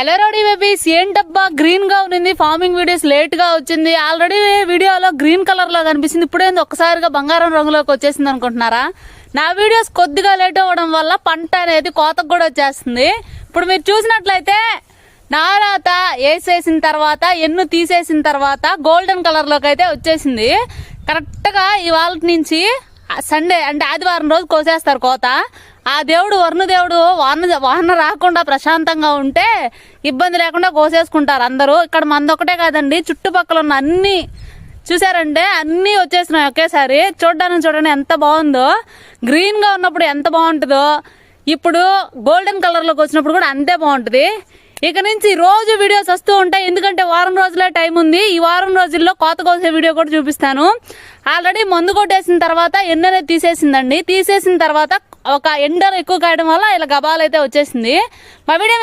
Hello rowdy babies, ఏంటబ్బా green గా ఉంది. ఫార్మింగ్ వీడియోస్ లేట్ గా వచ్చింది. ఆల్రెడీ వీడియోలో గ్రీన్ కలర్ లో కనిపిస్తుంది, ఇప్పుడేంది ఒక్కసారిగా బంగారం రంగులోకి వచ్చేసింది అనుకుంటున్నారా? నా వీడియోస్ కొద్దిగా లేట్ అవ్వడం వల్ల పంట అనేది కోతకు కూడా వచ్చేస్తుంది. ఇప్పుడు మీరు చూసినట్లయితే నారాత వేసేసిన తర్వాత ఎన్ను తీసేసిన తర్వాత గోల్డెన్ కలర్ లోకి అయితే వచ్చేసింది. కరెక్ట్ గా ఇవాళ నుంచి సండే అంటే ఆదివారం రోజు కోసేస్తారు కోత. ఆ దేవుడు వరుణదేవుడు వాహన రాకుండా ప్రశాంతంగా ఉంటే ఇబ్బంది లేకుండా కోసేసుకుంటారు అందరూ. ఇక్కడ మందొకటే కాదండి, చుట్టుపక్కల ఉన్న అన్ని చూసారంటే అన్నీ వచ్చేసినాయి ఒకేసారి. చూడండి ఎంత బాగుందో. గ్రీన్ గా ఉన్నప్పుడు ఎంత బాగుంటుందో ఇప్పుడు గోల్డెన్ కలర్ లోకి వచ్చినప్పుడు కూడా అంతే బాగుంటుంది. ఇక నుంచి రోజు వీడియోస్ వస్తూ ఉంటాయి, ఎందుకంటే వారం రోజులే టైం ఉంది. ఈ వారం రోజుల్లో కోత కోసే వీడియో కూడా చూపిస్తాను. ఆల్రెడీ మందు కొట్టేసిన తర్వాత ఎన్ననే తీసేసిందండి. తీసేసిన తర్వాత ఒక ఎండలు ఎక్కువ కాయడం వల్ల ఇలా గబాలు అయితే వచ్చేసింది. మా వీడియో